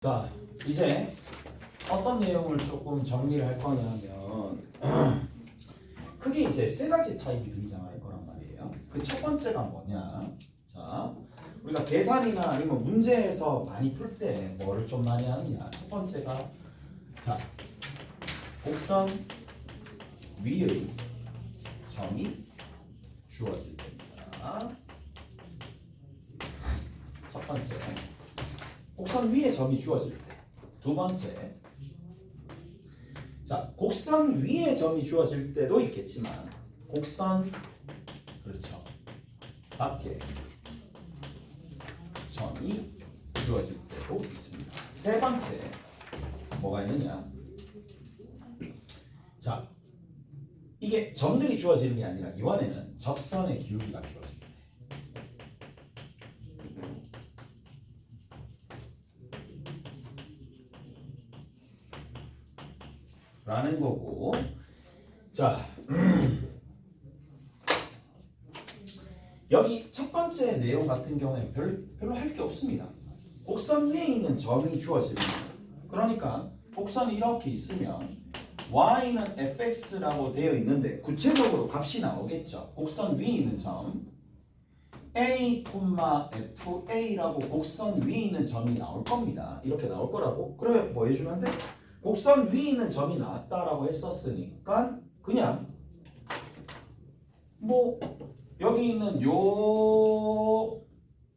자, 이제 어떤 내용을 조금 정리를 할 거냐 하면 크게 이제 세 가지 타입이 등장할 거란 말이에요. 그 첫 번째가 뭐냐? 자, 우리가 계산이나 아니면 문제에서 많이 풀 때 뭐를 좀 많이 하느냐? 첫 번째가 자, 곡선 위의 점이 주어질 때입니다. 첫 번째. 곡선 위에 점이 주어질 때. 두 번째. 자, 곡선 위에 점이 주어질 때도 있겠지만 곡선 그렇죠. 밖에 점이 주어질 때도 있습니다. 세 번째. 뭐가 있느냐? 자, 이게 점들이 주어지는 게 아니라 이번에는 접선의 기울기가 주어집니다. 라는 거고. 자, 여기 첫 번째 내용 같은 경우에는 별로 할 게 없습니다. 곡선 위에 있는 점이 주어집니다. 그러니까 곡선이 이렇게 있으면 y는 fx라고 되어 있는데 구체적으로 값이 나오겠죠. 곡선 위에 있는 점 a, fa라고 곡선 위에 있는 점이 나올 겁니다. 이렇게 나올 거라고. 그러면 뭐 해주면 돼? 곡선 위에 있는 점이 나왔다라고 했었으니까 그냥 뭐 여기 있는 요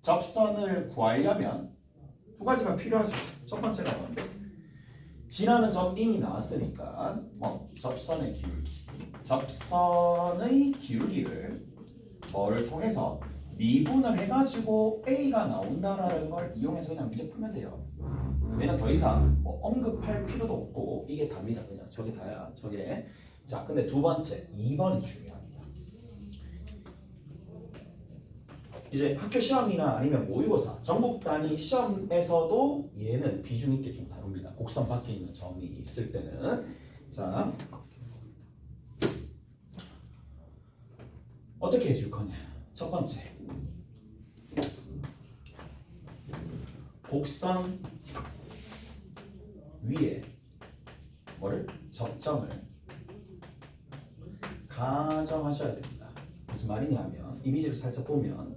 접선을 구하려면 두 가지가 필요하죠. 첫 번째가 뭔데? 지나는 점 이미 나왔으니까 뭐 접선의 기울기를 뭐를 통해서 미분을 해가지고 A가 나온다라는 걸 이용해서 그냥 문제 풀면 돼요. 얘는 더 이상 뭐 언급할 필요도 없고 이게 답니다. 그냥 저게 다야. 저게. 자, 근데 두 번째 2번이 중요합니다. 이제 학교 시험이나 아니면 모의고사 전국 단위 시험에서도 얘는 비중 있게 좀 다룹니다. 곡선 밖에 있는 점이 있을 때는. 자, 어떻게 해줄 거냐? 첫 번째, 곡선 위에 뭐를? 접점을 가정하셔야 됩니다. 무슨 말이냐면 이미지를 살짝 보면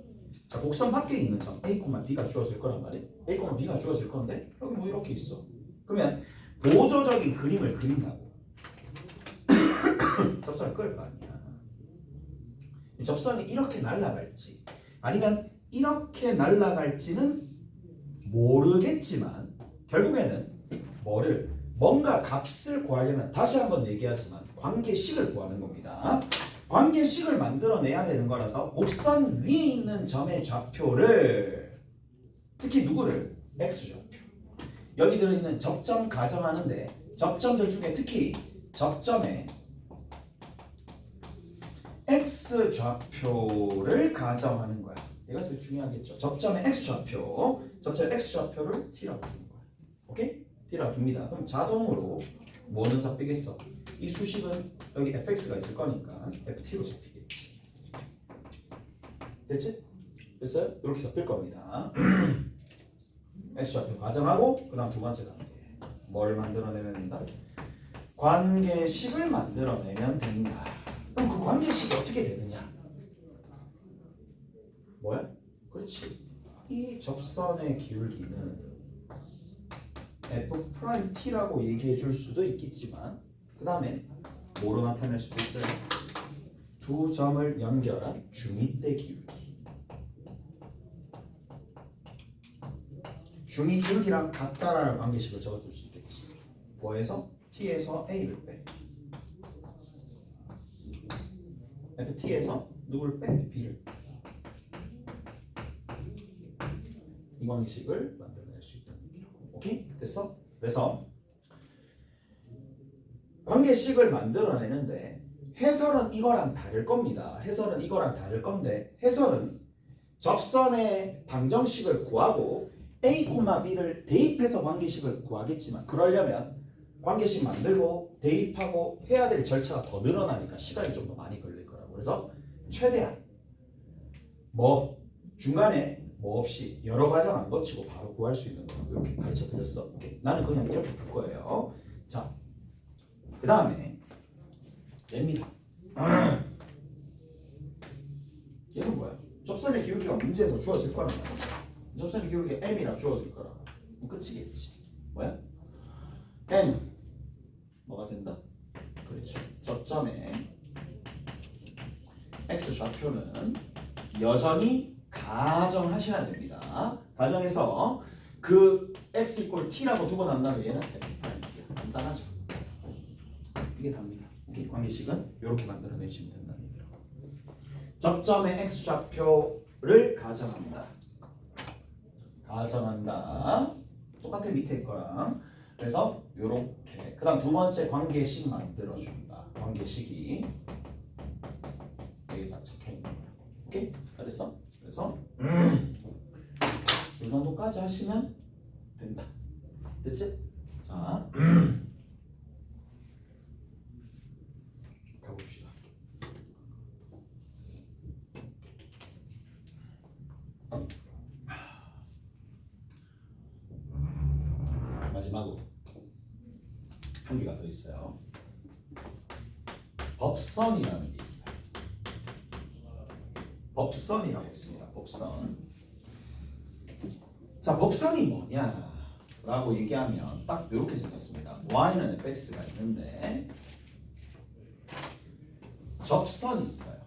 자, 곡선 밖에 있는 점 A, B가 주어질 거란 말이에요. A, B가 주어질 건데 여기 뭐 이렇게 있어. 그러면 보조적인 그림을 그린다고 접선을 끌 거 아니야. 이 접선이 이렇게 날아갈지 아니면 이렇게 날아갈지는 모르겠지만 결국에는 뭔가 값을 구하려면 다시 한번 얘기하지만 관계식을 구하는 겁니다. 관계식을 만들어내야 되는 거라서 곡선 위에 있는 점의 좌표를 특히 누구를? x좌표. 여기 들어있는 접점 가정하는데 접점들 중에 특히 접점의 x좌표를 가정하는 거야. 얘가 제일 중요하겠죠. 접점의 x좌표를 t라고 부르는 거야. 오케이? t라고 둡니다. 그럼 자동으로 뭐는 잡히겠어? 이 수식은 여기 fx가 있을 거니까 ft로 잡히겠지. 됐지? 됐어요? 이렇게 잡힐 겁니다. x좌표 가정하고 그 다음 두 번째 단계 뭘 만들어내면 된다? 관계식을 만들어내면 된다. 그럼 그 관계식이 어떻게 되느냐? 뭐야? 그렇지. 이 접선의 기울기는 f't라고 얘기해 줄 수도 있겠지만 그 다음에 뭐로 나타낼 수도 있어요? 두 점을 연결한 중위대 기울기. 중위 기울기랑 같다라는 관계식을 적어줄 수 있겠지. 뭐에서? t에서 a를 빼. ft에서 누구를 빼? b를. 이 관계식을 만들어낼 수 있다는 얘기라고. 오케이? 됐어? 그래서 관계식을 만들어내는데 해설은 이거랑 다를 겁니다. 해설은 이거랑 다를 건데 해설은 접선의 방정식을 구하고 a, b를 대입해서 관계식을 구하겠지만 그러려면 관계식 만들고 대입하고 해야 될 절차가 더 늘어나니까 시간이 좀 더 많이 걸릴 거라고. 그래서 최대한 뭐 중간에 뭐 없이 여러 과정 안 거치고 바로 구할 수 있는 거 이렇게 가르쳐 드렸어. 오케이. 나는 그냥 이렇게 풀 거예요. 자, 그 다음에 냅니다. 얘는 뭐야? 접선의 기울기가 문제에서 주어질 거란 말이야. 접선의 기울기가 m이라 주어질 거라. 그럼 끝이겠지. 뭐야? m 뭐가 된다? 그렇죠. 저점에 x 좌표는 여전히 가정하셔야 됩니다. 가정해서 그 x 이퀄 t라고 두고 난 다음에 얘는 f'입니다. 간단하죠. 이게 답니다. 오케이. 관계식은 이렇게 만들어내시면 된다는 얘기로. 접점의 x 좌표를 가정한다. 가정한다. 똑같아 밑에 거랑. 그래서 요렇게. 그다음 두 번째 관계식 만들어준다. 관계식이 여기 딱 적혀 있는 거야. 오케이? 잘했어? 그래서 이 정도까지 하시면 된다. 됐지? 자, 가봅시다. 마지막으로 한 개가 더 있어요. 법선이라는 게 있어요. 법선이라고 있습니다. 법선. 자, 법선이 뭐냐라고 얘기하면 딱 이렇게 생겼습니다. y는 fx가 있는데 접선이 있어요.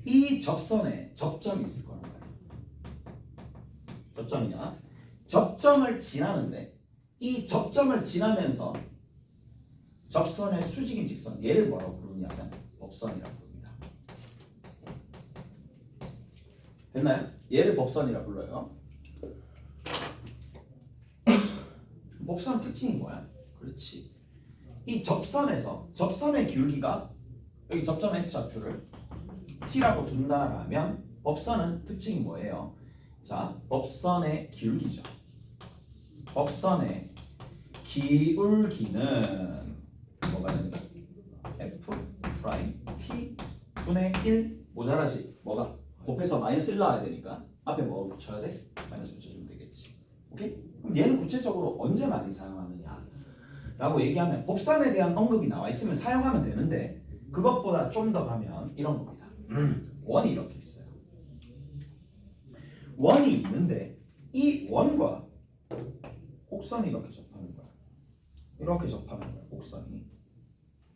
이 접선에 접점이 있을 거란 말이에요. 접점이냐? 접점을 지나는데 이 접점을 지나면서 접선의 수직인 직선 얘를 뭐라고 부르냐면 법선이라고 부릅니다. 됐나요? 얘를 법선이라고 불러요. 법선 특징이 뭐야? 그렇지. 이 접선에서 접선의 기울기가 여기 접점 x 좌표를 t라고 둔다라면 법선은 특징이 뭐예요? 자, 법선의 기울기죠. 법선의 기울기는 뭐가 됩니까? f 프라임 t 분의 1 모자라지. 뭐가? 곱해서 마이너스 1 나와야 되니까 앞에 뭐 붙여야 돼? 마이너스 붙여주면 되겠지. 오케이? 그럼 얘는 구체적으로 언제 많이 사용하느냐 라고 얘기하면 법선에 대한 언급이 나와 있으면 사용하면 되는데 그것보다 좀 더 가면 이런 겁니다. 원이 이렇게 있어요. 원이 있는데 이 원과 곡선이 이렇게 접하는 거야. 이렇게 접하는 거야. 곡선이.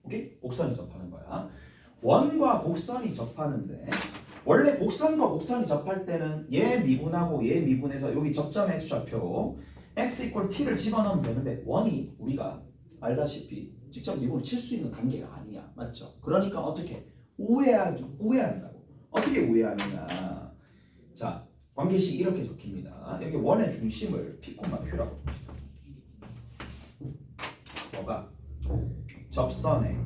오케이? 곡선이 접하는 거야. 원과 곡선이 접하는데 원래 곡선과 곡선이 접할 때는 얘 미분하고 얘 미분해서 여기 접점 x 좌표 x 이퀄 t를 집어넣으면 되는데 원이 우리가 알다시피 직접 미분을 칠 수 있는 단계가 아니야. 맞죠? 그러니까 어떻게? 우회한다고. 어떻게 우회하느냐. 자, 관계식이 이렇게 적힙니다. 여기 원의 중심을 p, q라고 봅시다. 뭐가? 접선의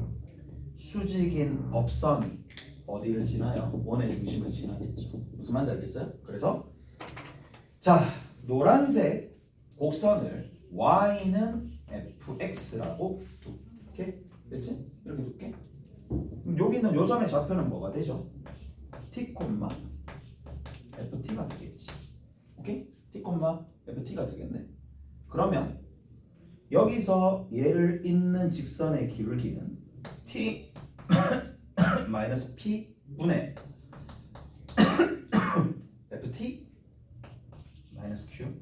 수직인 법선이 어디를 지나요? 원의 중심을 지나겠죠. 무슨 말인지 알겠어요? 그래서 자, 노란색 곡선을 y는 fx라고 두게 됐지? 이렇게 둘게. 그럼 여기는 요 점의 좌표는 뭐가 되죠? t, ft가 되겠지. 오케이? t, ft가 되겠네. 그러면 여기서 얘를 잇는 직선의 기울기는 t 마이너스 p 분의 ft 마이너스 q.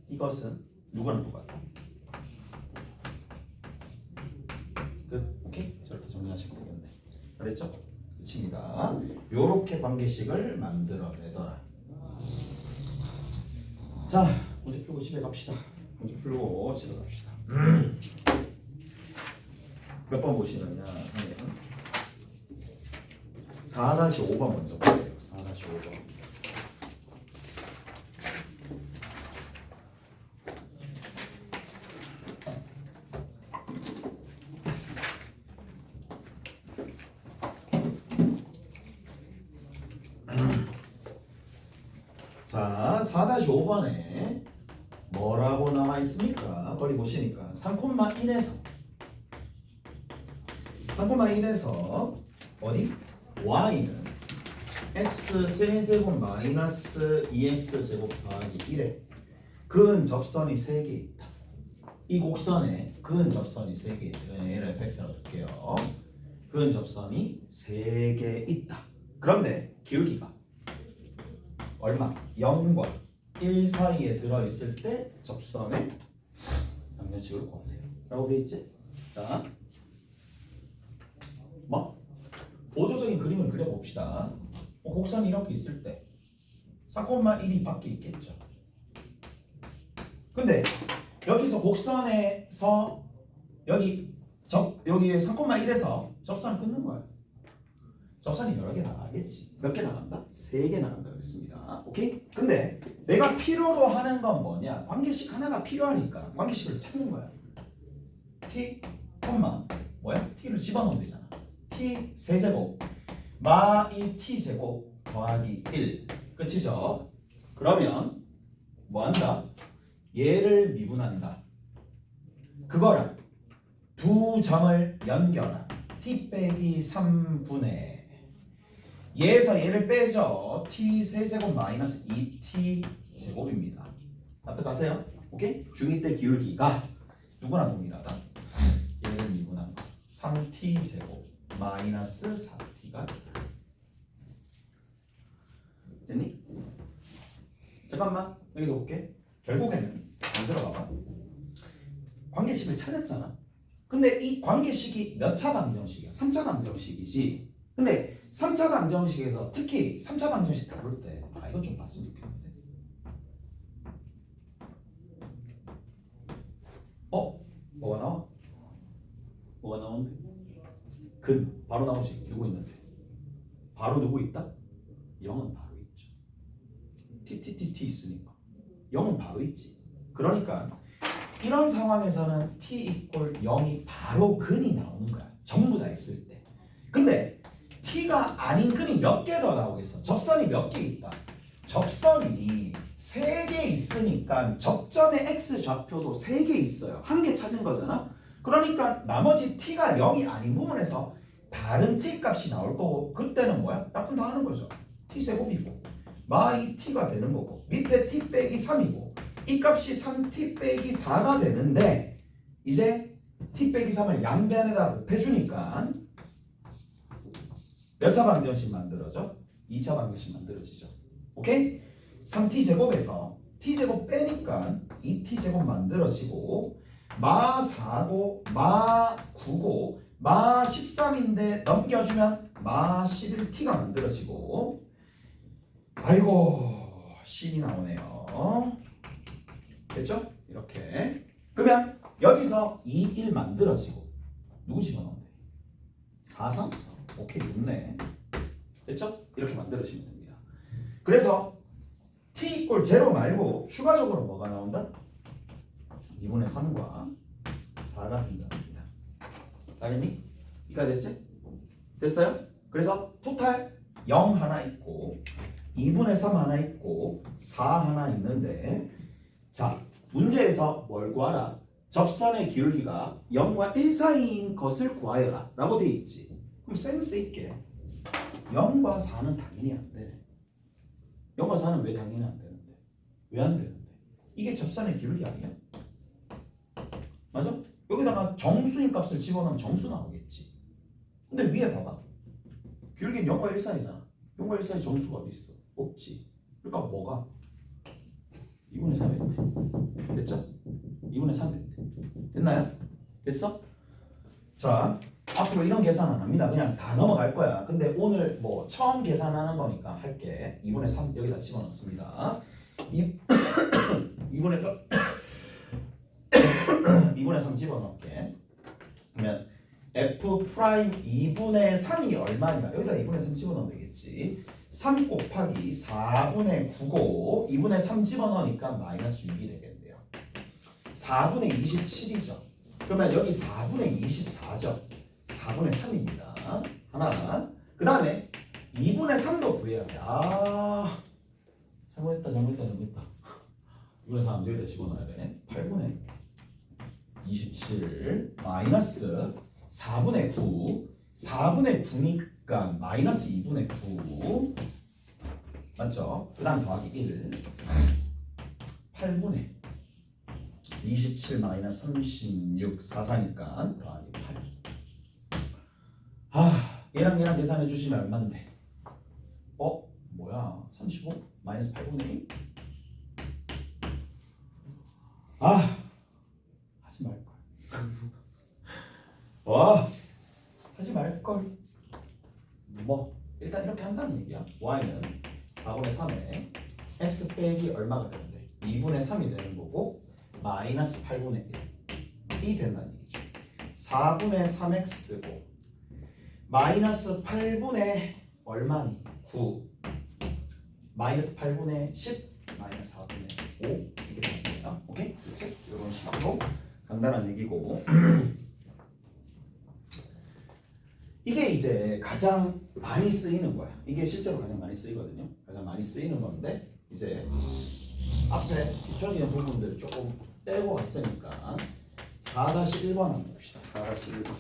이것은 누구랑 똑같아? 끝. 오케이? 저렇게 정리하시면 되겠네. 그랬죠? 끝입니다. 요렇게 관계식을 만들어내더라. 자, 문제 풀고 집에 갑시다. 문제 풀고 집에 갑시다. 몇 번 보시느냐 하면 4-5번 먼저 볼게요. 4-5번. 자, 4-5번에 뭐라고 나와 있습니까? 거기 보시니까 3,1에서 어디? y는 x 세제곱 마이너스 2x 제곱 더하기 1에 그은 접선이 3개 있다. 이 곡선에 그은 접선이 3개 있다. 얘를 fx라고 할게요. 그은 접선이 3개 있다. 그런데 기울기가 얼마? 0과 1 사이에 들어있을 때 접선의 방정식을 구하세요. 라고 돼 있지? 자, 보조적인 그림을 그려봅시다. 곡선이 이렇게 있을 때 4,1이 밖에 있겠죠. 근데 여기서 곡선에서 여기 3,1에서 접선을 끊는 거예요. 접선이 여러 개 나가겠지. 몇 개 나간다? 3개 나간다 그랬습니다. 오케이? 근데 내가 필요로 하는 건 뭐냐? 관계식 하나가 필요하니까 관계식을 찾는 거야. t, 뭐야? t를 집어넣으면 되잖아. t 세제곱 마 2t 제곱 더하기 1 끝이죠. 그러면 뭐 한다? 얘를 미분한다. 그거랑 두 점을 연결한 t 빼기 3분의 얘에서 얘를 빼죠. t 세제곱 마이너스 2t 제곱입니다. 납득하세요? 오케이? 중2 때 기울기가 누구나 동일하다. 얘를 미분한 거 3t 제곱 마이너스 4t가 됐니? 잠깐만 여기서 볼게. 결국에는 안 들어가봐. 관계식을 찾았잖아. 근데 이 관계식이 몇 차 방정식이야? 3차 방정식이지. 근데 3차 방정식에서 특히 3차 방정식 다룰 때 이거 좀 봤으면 좋겠는데. 뭐가 나와? 뭐가 나오는데? 근 바로 나오지. 누구 있는데? 바로 누구 있다? 0은 바로 있죠. t 있으니까 0은 바로 있지. 그러니까 이런 상황에서는 t 이퀄 0이 바로 근이 나오는 거야. 전부 다 있을 때. 근데 t가 아닌 근이 몇 개 더 나오겠어? 접선이 몇 개 있다? 접선이 3개 있으니까 접점의 x 좌표도 3개 있어요. 한 개 찾은 거잖아. 그러니까 나머지 t가 0이 아닌 부분에서 다른 t 값이 나올 거고 그때는 뭐야? 약분 다 하는 거죠. t 제곱이고 마 2t가 되는 거고 밑에 t 빼기 3이고 이 값이 3t 빼기 4가 되는데 이제 t 빼기 3을 양변에다 곱해주니까 몇 차 방정식 만들어져? 2차 방정식 만들어지죠. 오케이? 3t 제곱에서 t 제곱 빼니까 2t 제곱 만들어지고 마 4고 마 9고 마 13인데 넘겨주면 마 11t가 만들어지고 아이고 10이 나오네요. 됐죠? 이렇게. 그러면 여기서 2, 1 만들어지고 누구 집어넣으면 돼? 4, 3? 오케이 좋네. 됐죠? 이렇게 만들어지면 됩니다. 그래서 t 이꼴 0 말고 추가적으로 뭐가 나온다? 2분의 3과 4가 된답니다. 알겠니? 이까 됐지? 됐어요? 그래서 토탈 0 하나 있고 2분의 3 하나 있고 4 하나 있는데 자 문제에서 뭘 구하라? 접선의 기울기가 0과 1 사이인 것을 구하여라 라고 돼 있지. 그럼 센스 있게 0과 4는 당연히 안 되네. 0과 4는 왜 당연히 안 되는데? 왜 안 되는데? 이게 접선의 기울기 아니야? 맞아? 여기다가 정수인 값을 집어넣으면 정수 나오겠지. 근데 위에 봐봐. 기울기는 0과 1 사이잖아. 0과 1 사이 정수가 어디 있어? 없지. 그러니까 뭐가? 2분의 3이 돼. 됐죠? 2분의 3이 돼. 됐나요? 됐어? 자, 앞으로 이런 계산 안 합니다. 그냥 다 넘어갈 거야. 근데 오늘 뭐 처음 계산하는 거니까 할게. 2분의 3 여기다 집어넣습니다. 2분의 3 2분의 3 집어넣을게. 그러면 f 프라임 2분의 3이 얼마냐? 여기다 2분의 3 집어넣으면 되겠지. 3 곱하기 4분의 9고 2분의 3 집어넣으니까 마이너스 6이 되겠네요. 4분의 27이죠. 그러면 여기 4분의 24죠. 4분의 3입니다. 하나. 그 다음에 2분의 3도 구해야 돼. 잘못했다. 2분의 3 여기다 집어넣어야 돼. 8분의 27 마이너스 4분의 9 4분의 9니까 마이너스 2분의 9 맞죠? 그 다음 더하기 1 8분의 27 마이너스 36 4사니까 더하기 8. 얘랑 계산해 주시면 얼마인데? 뭐야? 35 마이너스 8분의 1? 하지 말걸. 하지 말걸. 일단 이렇게 한다는 얘기야. y는 4분의 3에 x 빼기 얼마가 되는데 2분의 3이 되는 거고 마이너스 8분의 1이 된다는 얘기죠. 4분의 3x고 마이너스 8분의 얼마니? 9 마이너스 8분의 10 마이너스 4분의 5 이렇게 되는 거예요. 오케이? 그렇지? 이런 식으로 간단한 얘기고 이게 이제 가장 많이 쓰이는 거야. 이게 실제로 가장 많이 쓰이거든요. 가장 많이 쓰이는 건데 이제 앞에 뒤처지는 부분들 조금 떼고 갔으니까 4-1번 한번 봅시다. 4-1번.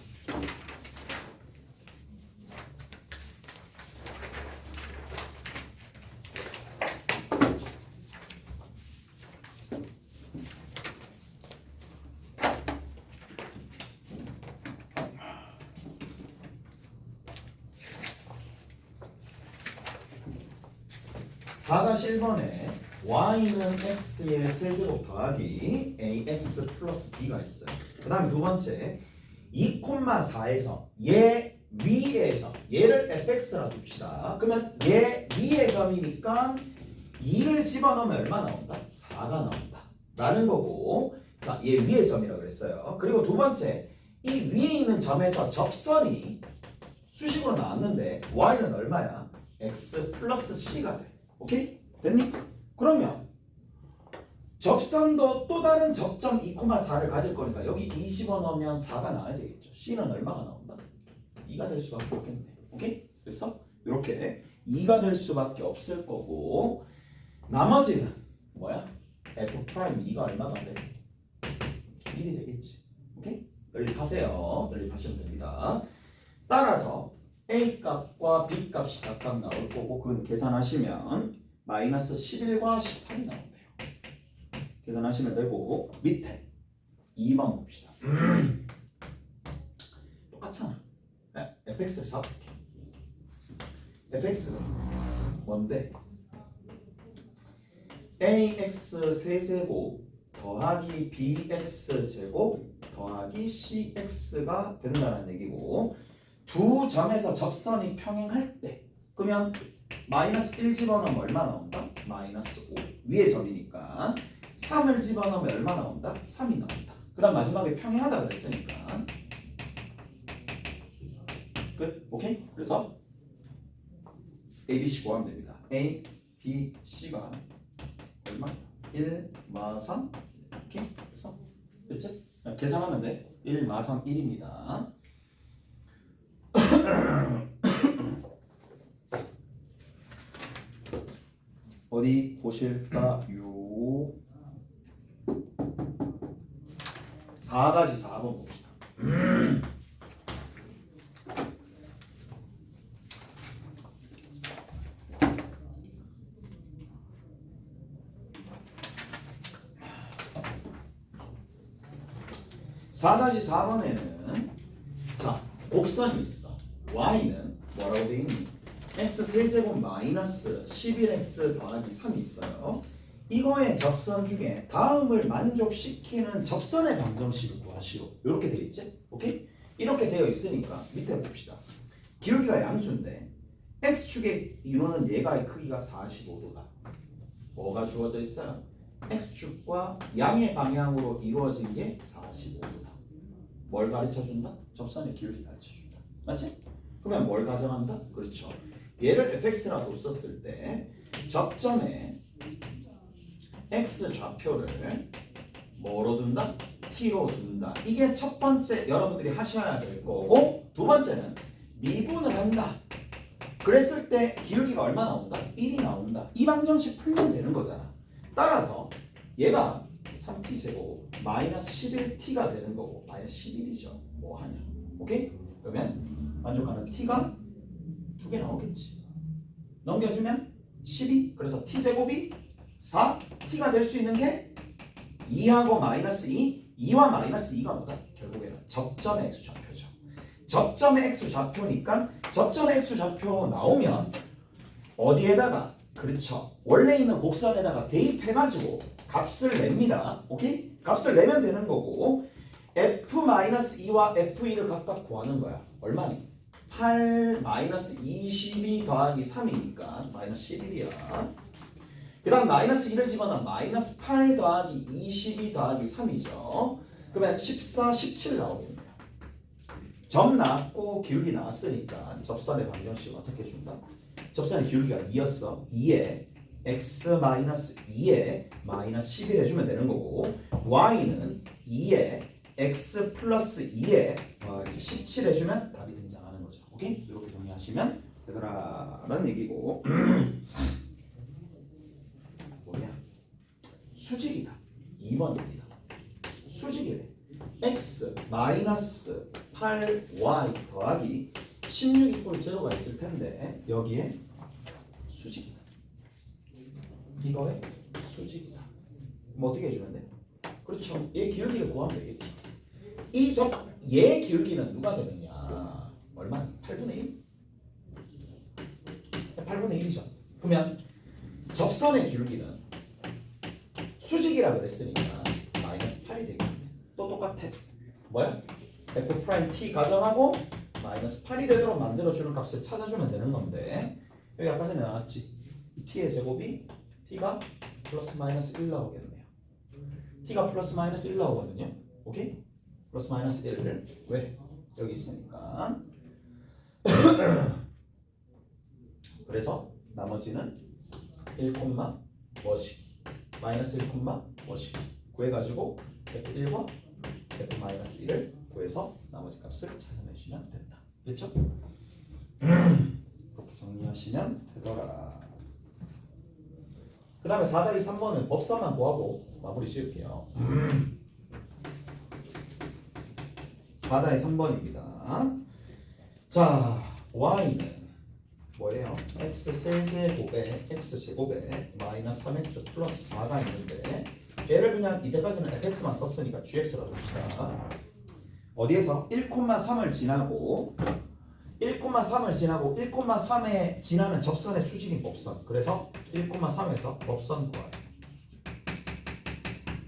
4-1번에 y는 x의 세제곱 더하기 ax 플러스 b가 있어요. 그 다음에 두 번째 2,4에서 얘 위의 점, 얘를 fx라 둡시다. 그러면 얘 위의 점이니까 2를 집어넣으면 얼마 나온다? 4가 나온다 라는 거고, 자, 얘 위의 점이라고 그랬어요. 그리고 두 번째, 이 위에 있는 점에서 접선이 수식으로 나왔는데 y는 얼마야? x 플러스 c가 돼. 오케이? 됐니? 그러면 접선도 또 다른 접점 2,4를 가질 거니까 여기 2 집어넣으면 4가 나와야 되겠죠. c는 얼마가 나온다? 2가 될 수밖에 없겠네. 오케이? 됐어? 이렇게 2가 될 수밖에 없을 거고, 나머지는 뭐야? f 프라임 2가 얼마가 돼? 1이 되겠지. 오케이? 연립하세요. 연립하시면 됩니다. 따라서 a 값과 b 값이 각각 나올 거고, 그건 계산하시면 마이너스 11과 18이 나온대요. 계산하시면 되고, 밑에 2번 봅시다. 똑같잖아. fx를 잡을게. fx가 뭔데? ax 세제곱 더하기 bx 제곱 더하기 cx가 된다는 얘기고, 두 점에서 접선이 평행할 때, 그러면 마이너스 1 집어넣으면 얼마 나온다? 마이너스 5. 위에 점이니까 3을 집어넣으면 얼마 나온다? 3이 나온다. 그 다음 마지막에 평행하다 그랬으니까 끝? 오케이? 그래서 A, B, C 구하면 됩니다. A, B, C가 얼마? 1, 마 3 오케이? 됐어? 됐지? 계산하면 돼. 1, 마 3, 1입니다. 어디 보실까요? 4-4번 봅시다. 4-4번에는 자, 곡선이 있어. y는 뭐라고 되어 있니? x 세제곱 마이너스 11x 더하기 3이 있어요. 이거의 접선 중에 다음을 만족시키는 접선의 방정식을 구하시오. 이렇게 되어 있지? 오케이? 이렇게 되어 있으니까 밑에 봅시다. 기울기가 양수인데 x축의 이루는 얘가의 크기가 45도다. 뭐가 주어져 있어요? x축과 양의 방향으로 이루어진 게 45도다. 뭘 가르쳐준다? 접선의 기울기 가르쳐준다. 맞지? 그러면 뭘 가정한다? 그렇죠. 얘를 fx라고 썼을 때 접점에 x 좌표를 뭐로 둔다? t로 둔다. 이게 첫 번째 여러분들이 하셔야 될 거고, 두 번째는 미분을 한다. 그랬을 때 기울기가 얼마 나온다? 1이 나온다. 이 방정식 풀면 되는 거잖아. 따라서 얘가 3t제곱 마이너스 11t가 되는 거고, 마이너스 11이죠. 뭐 하냐? 오케이? 그러면 만족하는 t가 2개 나오겠지. 넘겨주면 12. 그래서 t제곱이 4. t가 될 수 있는 게 2하고 마이너스 2. 2와 마이너스 2가 뭐다? 결국에는 접점의 x좌표죠. 접점의 x좌표니까 접점의 x좌표 나오면 어디에다가 그렇죠. 원래 있는 곡선에다가 대입해가지고 값을 냅니다. 오케이? 값을 내면 되는 거고 f-2와 f2를 각각 구하는 거야. 얼마니? 8 마이너스 22 더하기 3이니까 마이너스 11이야. 그 다음 마이너스 1을 집어넣으면 마이너스 8 더하기 22 더하기 3이죠. 그러면 14, 17 나오겠네요. 점 나왔고 기울기 나왔으니까 접선의 방정식 어떻게 준다? 접선의 기울기가 2였어. 2에 x 마이너스 2에 마이너스 11 해주면 되는 거고 y는 2에 x 플러스 2에 17 해주면 답이 등장하는 거죠. 오케이? 이렇게 정리하시면 되더라라는 얘기고 뭐냐? 수직이다. 2번입니다. 수직이래. x 마이너스 8y 더하기 16 이꼴 제로가 있을 텐데 여기에 수직이다. 이거에 수직이다. 뭐 어떻게 해주면 돼? 그렇죠. 얘 기울기를 구하면 되겠죠. 얘 기울기는 누가 되느냐? 얼마? 8분의 1? 8분의 1이죠. 그러면 접선의 기울기는 수직이라 그랬으니까 마이너스 8이 되겠네. 또 똑같아. 뭐야? f 프라임 t 가정하고 마이너스 8이 되도록 만들어주는 값을 찾아주면 되는 건데 여기 아까 전에 나왔지? t의 제곱이 t가 플러스 마이너스 1 나오겠네요. t가 플러스 마이너스 1 나오거든요. 오케이? 플러스 마이너스 1을 왜? 여기 있으니까 그래서 나머지는 1, 뭐시기 마이너스 1, 뭐시기 구해가지고 f1과 f-1을 구해서 나머지 값을 찾아내시면 된다. 됐죠? 이렇게 정리하시면 되더라. 그 다음에 4-3번은 법사만 구하고 마무리 지을게요. 4-3번입니다. 자, y는 뭐예요? x 세제곱에 x제곱에 마이너스 3x 플러스 4가 있는데 얘를 그냥 이때까지는 fx만 썼으니까 gx로 둡시다. 어디에서 1,3을 지나고 1,3에 지나는 접선의 수직인 법선. 그래서 1,3에서 법선 구하래.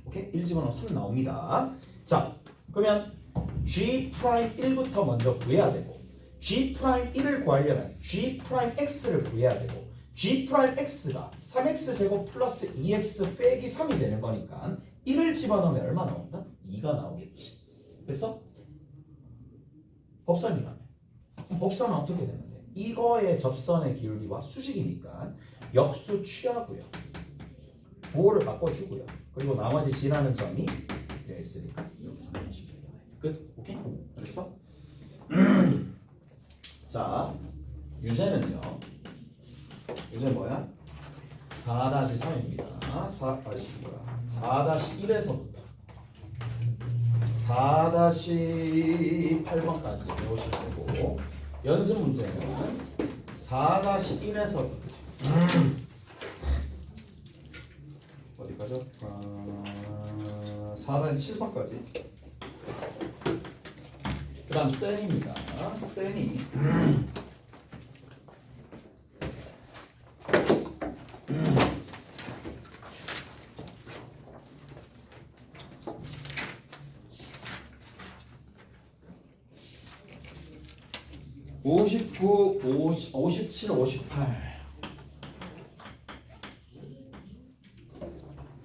오케이? 1 집어넣으면 3 나옵니다. 자, 그러면 G'1부터 먼저 구해야 되고 G'1을 구하려면 G'X를 구해야 되고 G'X가 3x 제곱 플러스 2x 빼기 3이 되는 거니까 1을 집어넣으면 얼마 나온다? 2가 나오겠지. 됐어? 법선이라며. 법선은 어떻게 되는데? 이거의 접선의 기울기와 수직이니까 역수 취하고요. 부호를 바꿔주고요. 그리고 나머지 지나는 점이 되어 있으니까 이렇게 정리하시면 됩니다. 끝. 오케이? 됐어? 자, 유세는요. 유세 뭐야? 4-3입니다. 4-1에서부터 4-8번까지 배우실 거고 연습 문제는 4-1에서부터 어디까죠? 4-7번까지 그 다음 센입니다. 센이 59, 57, 58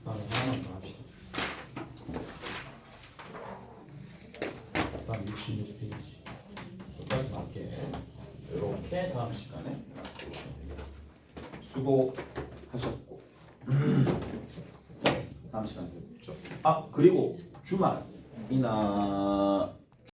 하나만 더 합시다. 다음 66페이지 여기까지 맞게 이렇게 다음 시간에 맞춰주시면 됩니다. 수고하셨고 다음 시간에 뵙죠. 아, 그리고 주말이나